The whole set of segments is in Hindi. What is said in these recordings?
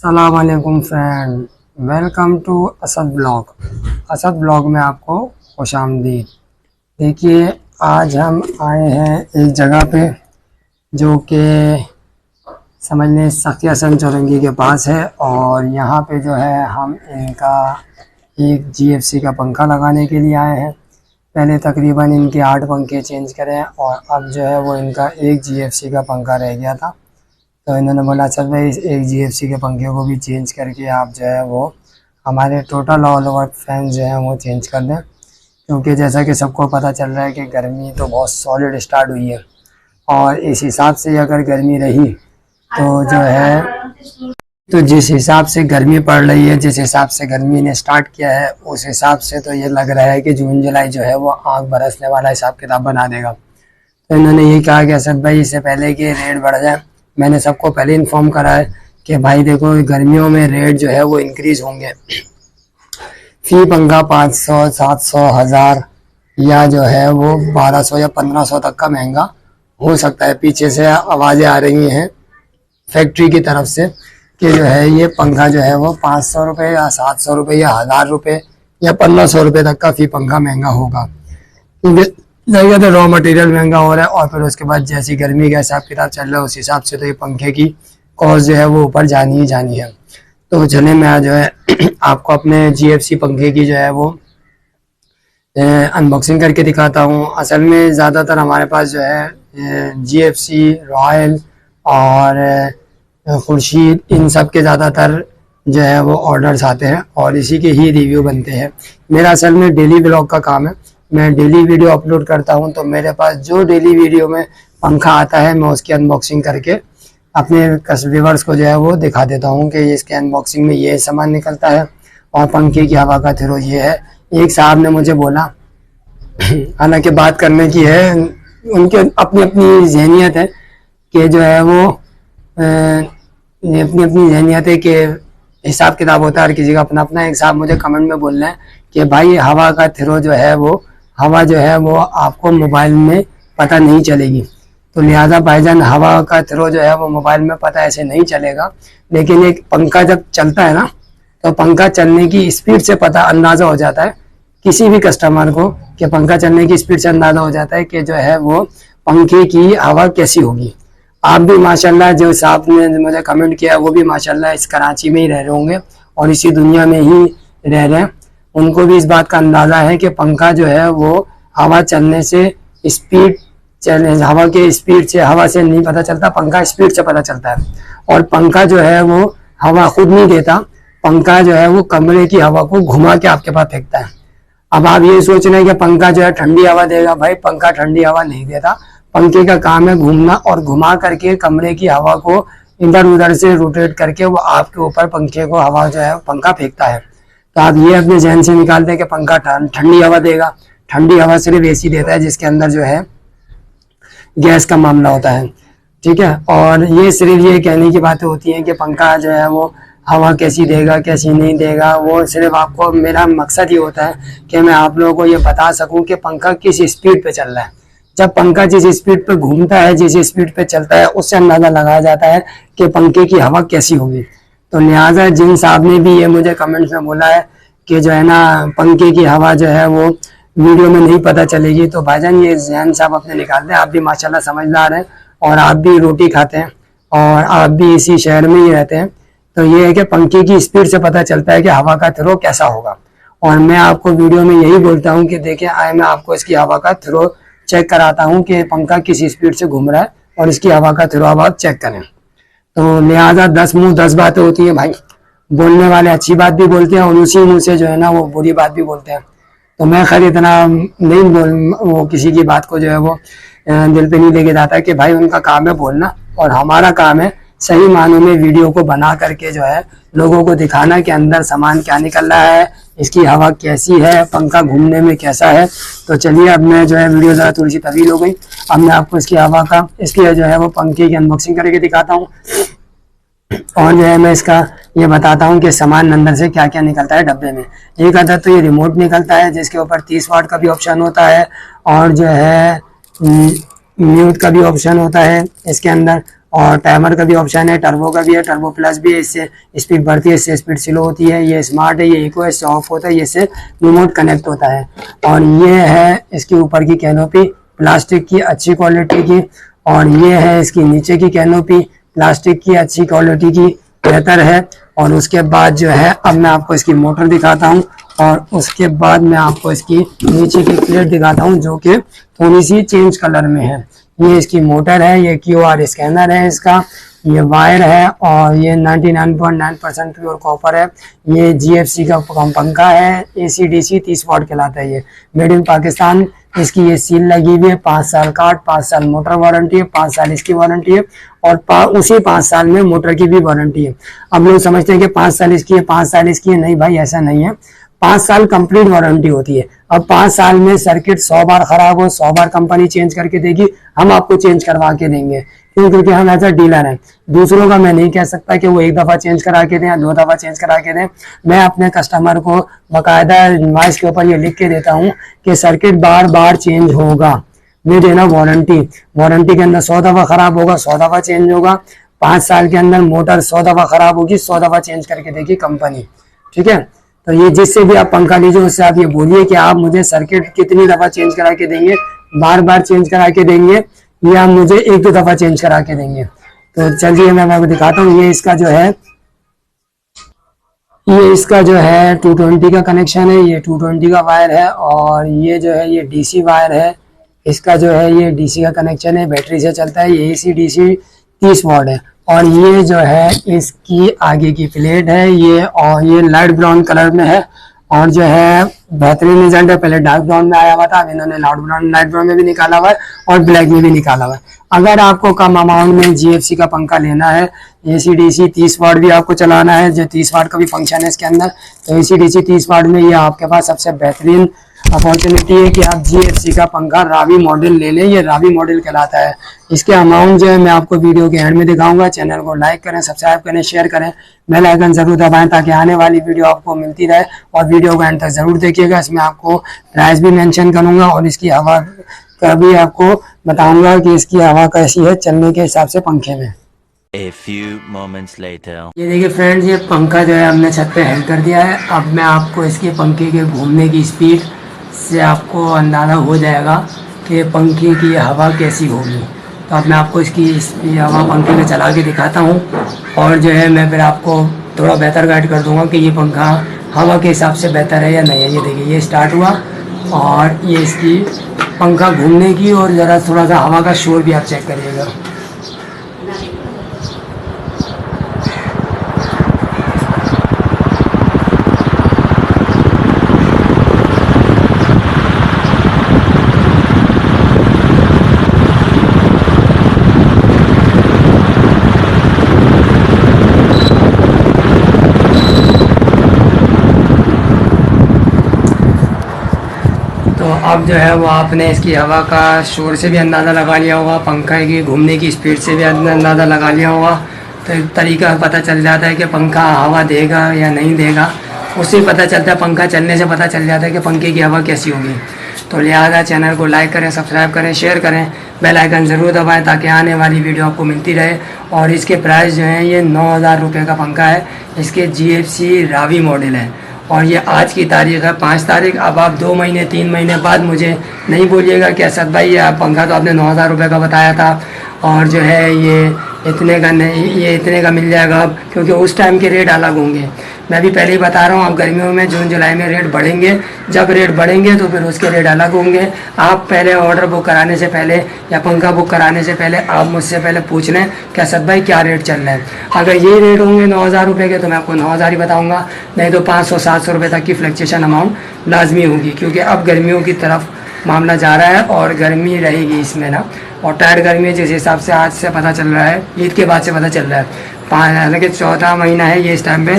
सलाम अलैकुम friend, welcome to Asad blog. Asad blog में आपको खुशामदीद। देखिए, आज हम आए हैं एक जगह पे जो कि समझ लें सखिया सन चौरंगी के पास है, और यहाँ पे जो है हम इनका एक जीएफसी का पंखा लगाने के लिए आए हैं। पहले तकरीबन इनके 8 पंखे चेंज करे हैं और अब जो है वो इनका एक जीएफसी का पंखा रह गया था, तो इन्होंने बोला चल भाई इस एक जीएफसी के पंखे को भी चेंज करके आप जो है वो हमारे टोटल ऑल ओवर फैन जो है वो चेंज कर दें, क्योंकि जैसा कि सबको पता चल रहा है कि गर्मी तो बहुत सॉलिड स्टार्ट हुई है, और इस हिसाब से अगर गर्मी रही तो जो है तो जिस हिसाब से गर्मी पड़ रही है, जिस हिसाब से गर्मी ने स्टार्ट किया है, उस हिसाब से तो ये लग रहा है कि जून जुलाई जो है वो आग बरसने वाला हिसाब किताब बना देगा। तो इन्होंने ये कहा कि असद भाई इससे पहले कि रेट बढ़ जाए, मैंने सबको पहले इन्फॉर्म करा है कि भाई देखो गर्मियों में रेट जो है वो इंक्रीज होंगे। फी पंखा 500, 700, 1000 या जो है वो 1200 या 1500 तक का महंगा हो सकता है। पीछे से आवाज़ें आ रही हैं फैक्ट्री की तरफ से कि जो है ये पंखा जो है वो 500 रुपये या 700 रुपये या 1000 रुपये या 1500 रुपये तक का फी पंखा महंगा होगा, क्योंकि तो रॉ मटेरियल महंगा हो रहा है, और फिर उसके बाद जैसी गर्मी का हिसाब किताब चल रहा है उस हिसाब से तो ये पंखे की कॉस्ट जो है वो ऊपर जानी ही जानी है। तो चले मैं जो है आपको अपने जीएफसी पंखे की जो है वो अनबॉक्सिंग करके दिखाता हूँ। असल में ज़्यादातर हमारे पास जो है जीएफसी, रॉयल और खुर्शीद इन सब के ज़्यादातर जो है वो ऑर्डर्स आते हैं और इसी के ही रिव्यू बनते हैं। मेरा असल में डेली ब्लॉग का काम है, मैं डेली वीडियो अपलोड करता हूं, तो मेरे पास जो डेली वीडियो में पंखा आता है मैं उसकी अनबॉक्सिंग करके अपने व्यूअर्स को जो है वो दिखा देता हूं कि इसके अनबॉक्सिंग में ये सामान निकलता है और पंखे की हवा का थ्रो ये है। एक साहब ने मुझे बोला, हालांकि बात करने की है, उनके अपनी अपनी जहनियत है कि जो है वो अपनी अपनी जहनियत है कि हिसाब किताब होता है हर किसी का अपना अपना। एक साहब मुझे कमेंट में बोल रहे हैं कि भाई हवा का थ्रो जो है वो हवा जो है वो आपको मोबाइल में पता नहीं चलेगी, तो लिहाजा भाईजान हवा का थ्रो जो है वो मोबाइल में पता ऐसे नहीं चलेगा, लेकिन एक पंखा जब चलता है ना तो पंखा चलने की स्पीड से पता अंदाज़ा हो जाता है किसी भी कस्टमर को कि पंखा चलने की स्पीड से अंदाज़ा हो जाता है कि जो है वो पंखे की हवा कैसी होगी। आप भी माशाल्लाह, जो साहब ने मुझे कमेंट किया वो भी माशाल्लाह इस कराची में ही रह रहे होंगे और इसी दुनिया में ही रह रहे हैं, उनको भी इस बात का अंदाज़ा है कि पंखा जो है वो हवा चलने से स्पीड हवा के स्पीड से हवा से नहीं पता चलता, पंखा स्पीड से पता चलता है। और पंखा जो है वो हवा खुद नहीं देता, पंखा जो है वो कमरे की हवा को घुमा के आपके पास फेंकता है। अब आप ये सोच रहे हैं कि पंखा जो है ठंडी हवा देगा, भाई पंखा ठंडी हवा नहीं देता, पंखे का काम है घूमना और घुमा करके कमरे की हवा को इधर उधर से रोटेट करके वो आपके ऊपर पंखे को हवा जो है पंखा फेंकता है। तो आप ये अपने जहन से निकाल दें कि पंखा ठंडी हवा देगा। ठंडी हवा सिर्फ एसी देता है जिसके अंदर जो है गैस का मामला होता है, ठीक है। और ये सिर्फ ये कहने की बातें होती हैं कि पंखा जो है वो हवा कैसी देगा कैसी नहीं देगा, वो सिर्फ आपको, मेरा मकसद ये होता है कि मैं आप लोगों को ये बता सकूं कि पंखा किस स्पीड पे चल रहा है। जब पंखा जिस स्पीड पे घूमता है, जिस स्पीड पे चलता है, उससे अंदाजा लगाया जाता है कि पंखे की हवा कैसी होगी। तो लिहाजा जिन साहब ने भी ये मुझे कमेंट्स में बोला है कि जो है ना पंखे की हवा जो है वो वीडियो में नहीं पता चलेगी, तो भाईजान ये जहन साहब अपने निकाल दें। आप भी माशाल्लाह समझदार हैं और आप भी रोटी खाते हैं और आप भी इसी शहर में ही रहते हैं, तो ये है कि पंखे की स्पीड से पता चलता है कि हवा का थ्रो कैसा होगा। और मैं आपको वीडियो में यही बोलता हूँ कि देखिए आए मैं आपको इसकी हवा का थ्रो चेक कराता हूँ कि पंखा किस स्पीड से घूम रहा है और इसकी हवा का थ्रो आप चेक करें। तो लिहाजा 10 मुंह 10 बातें होती हैं भाई, बोलने वाले अच्छी बात भी बोलते हैं और उसी मुंह से जो है ना वो बुरी बात भी बोलते हैं। तो मैं खैर इतना नहीं वो किसी की बात को जो है वो दिल पे नहीं लेके जाता कि भाई उनका काम है बोलना और हमारा काम है सही मानों में वीडियो को बना करके जो है लोगों को दिखाना कि अंदर सामान क्या निकल रहा है, इसकी हवा कैसी है, पंखा घूमने में कैसा है। तो चलिए अब मैं जो है वीडियो ज़रा थोड़ी सी तवील हो गई, अब मैं आपको इसकी हवा का इसकी जो है वो पंखे की अनबॉक्सिंग करके दिखाता हूँ और जो है मैं इसका ये बताता हूँ कि सामान अंदर से क्या क्या निकलता है डब्बे में। एक अदर तो ये रिमोट निकलता है जिसके ऊपर 30 वाट का भी ऑप्शन होता है और जो है म्यूट का भी ऑप्शन होता है इसके अंदर, और टाइमर का भी ऑप्शन है, टर्बो का भी है, टर्बो प्लस भी है, इससे स्पीड बढ़ती है, इससे स्पीड स्लो होती है। ये स्मार्ट है, ये इको है, ऑफ होता है, ये से रिमोट कनेक्ट होता है। और ये है इसके ऊपर की कैनोपी प्लास्टिक की अच्छी क्वालिटी की, और ये है इसकी नीचे की कैनोपी प्लास्टिक की अच्छी क्वालिटी की, बेहतर है। और उसके बाद जो है अब मैं आपको इसकी मोटर दिखाता हूँ, और उसके बाद मैं आपको इसकी नीचे की प्लेट दिखाता हूँ जो कि थोड़ी सी चेंज कलर में है। ये इसकी मोटर है, ये QR स्कैनर है इसका, ये वायर है, और ये 99.9% प्योर कॉपर है। ये GFC का पंखा है, AC DC 30 वाट कहलाता है। ये मेड इन पाकिस्तान, इसकी ये सील लगी हुई है, 5 साल का, 5 साल मोटर वारंटी है, 5 साल इसकी वारंटी है, और उसी 5 साल में मोटर की भी वारंटी है। अब लोग समझते हैं कि 5 साल इसकी है, 5 साल इसकी है, नहीं भाई ऐसा नहीं है, 5 साल कंप्लीट वारंटी होती है। अब 5 साल में सर्किट 100 बार खराब हो, 100 बार कंपनी चेंज करके देगी, हम आपको चेंज करवा के देंगे, क्यों? क्योंकि हम ऐसा डीलर हैं। दूसरों का मैं नहीं कह सकता कि वो 1 दफा चेंज करा के दें या 2 दफा चेंज करा के दें। मैं अपने कस्टमर को बाकायदा इनवॉइस के ऊपर ये लिख के देता हूँ कि सर्किट बार बार चेंज होगा, मैं देना वारंटी, वारंटी के अंदर 100 दफा खराब होगा, 100 दफा चेंज होगा। 5 साल के अंदर मोटर 100 दफा खराब होगी, 100 दफा चेंज करके देगी कंपनी, ठीक है। तो ये जिससे भी आप पंखा लीजिए उससे आप ये बोलिए कि आप मुझे सर्किट कितनी दफा चेंज करा के देंगे, बार बार चेंज करा के देंगे या मुझे 1-2 दफा चेंज करा के देंगे। तो चलिए मैं आपको दिखाता हूँ। ये इसका जो है, ये इसका जो है 220 का कनेक्शन है, ये 220 का वायर है, और ये जो है ये DC वायर है। इसका जो है ये DC का कनेक्शन है, बैटरी से चलता है, ये AC DC 30 वाट है। और ये जो है इसकी आगे की प्लेट है ये, और ये लाइट ब्राउन कलर में है, और जो है बेहतरीन रिजल्ट है। पहले डार्क ब्राउन में आया हुआ था, अब इन्होंने लाइट ब्राउन में भी निकाला हुआ है और ब्लैक में भी निकाला हुआ है। अगर आपको कम अमाउंट में GFC का पंखा लेना है, AC DC 30 वाट भी आपको चलाना है, जो 30 वाट का भी फंक्शन है इसके अंदर, तो AC DC 30 वाट में ये आपके पास सबसे बेहतरीन अपॉर्चुनिटी है कि आप GFC का पंखा रावी मॉडल ले लें। ये रावी मॉडल कहलाता है। इसके अमाउंट जो है मैं आपको वीडियो के एंड में दिखाऊंगा। चैनल को लाइक करें, सब्सक्राइब करें, शेयर करें, बेल आइकन जरूर दबाएं ताकि आने वाली वीडियो आपको मिलती रहे, और वीडियो को एंड तक जरूर देखिएगा। इसमें आपको प्राइस भी मेंशन करूंगा और इसकी हवा का भी आपको बताऊंगा कि इसकी हवा कैसी है चलने के हिसाब से पंखे में। A few moments later. ये देखिए फ्रेंड्स, ये पंखा जो है हमने छत पे हेड कर दिया है। अब मैं आपको इसके पंखे के घूमने की स्पीड से आपको अंदाज़ा हो जाएगा कि पंखे की हवा कैसी होगी। तो अब मैं आपको इसकी हवा पंखे में चला के दिखाता हूँ, और जो है मैं फिर आपको थोड़ा बेहतर गाइड कर दूंगा कि ये पंखा हवा के हिसाब से बेहतर है या नहीं है। ये देखिए ये स्टार्ट हुआ, और ये इसकी पंखा घूमने की, और ज़रा थोड़ा सा हवा का शोर भी आप चेक करिएगा। तो अब जो है वो आपने इसकी हवा का शोर से भी अंदाज़ा लगा लिया होगा, पंखा की घूमने की स्पीड से भी अंदाज़ा लगा लिया होगा। तो एक तरीका पता चल जाता है कि पंखा हवा देगा या नहीं देगा, उससे पता चलता है, पंखा चलने से पता चल जाता है कि पंखे की हवा कैसी होगी। तो लिहाजा चैनल को लाइक करें, सब्सक्राइब करें, शेयर करें, बेल आइकन ज़रूर दबाएं ताकि आने वाली वीडियो आपको मिलती रहे। और इसके प्राइस जो हैं ये 9,000 रुपये का पंखा है। इसके GFC रावी मॉडल है, और ये आज की तारीख है 5 तारीख। अब आप 2 महीने 3 महीने बाद मुझे नहीं बोलिएगा कि असद भाई ये पंखा तो आपने 9,000 रुपये का बताया था, और जो है ये इतने का नहीं, ये इतने का मिल जाएगा अब, क्योंकि उस टाइम के रेट अलग होंगे। मैं भी पहले ही बता रहा हूँ, अब गर्मियों में जून जुलाई में रेट बढ़ेंगे। जब रेट बढ़ेंगे तो फिर उसके रेट अलग होंगे। आप पहले ऑर्डर बुक कराने से पहले या पंखा बुक कराने से पहले आप मुझसे पहले पूछ लें कि असद भाई क्या रेट चल रहा है। अगर ये रेट होंगे 9,000 रुपये के तो मैं आपको 9,000 ही बताऊँगा, नहीं तो 500-700 रुपये तक की फ्लक्चुएशन अमाउंट लाजमी होगी, क्योंकि अब गर्मियों की तरफ मामला जा रहा है और गर्मी रहेगी इसमें ना। और टायर गर्मी जिस हिसाब से आज से पता चल रहा है, ईद के बाद से पता चल रहा है, हालांकि चौथा महीना है ये, इस टाइम पे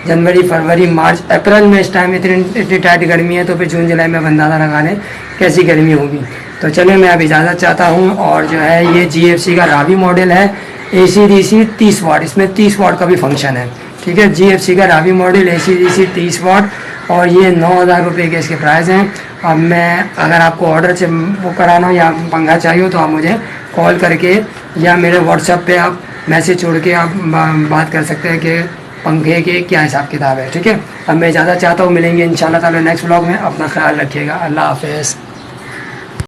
जनवरी फरवरी मार्च अप्रैल में इस टाइम इतनी टाइट गर्मी है, तो फिर जून जुलाई में अंदाज़ा लगा लें कैसी गर्मी होगी। तो चलिए मैं अब इजाज़त चाहता हूँ। और जो है ये GFC का रावी मॉडल है, AC DC 30 वाट, इसमें 30 वाट का भी फंक्शन है, ठीक है। GFC का रावी मॉडल AC DC 30 वाट, और ये 9,000 रुपये के इसके प्राइस हैं। अब मैं अगर आपको ऑर्डर से बुक कराना हो या पंखा चाहिए हो तो आप मुझे कॉल करके या मेरे व्हाट्सएप पे आप मैसेज छोड़ के आप बात कर सकते हैं कि पंखे के क्या हिसाब किताब है। ठीक है, अब मैं ज़्यादा चाहता हूँ, मिलेंगे इंशाल्लाह ताला नेक्स्ट व्लॉग में। अपना ख्याल रखिएगा। अल्लाह हाफिज़।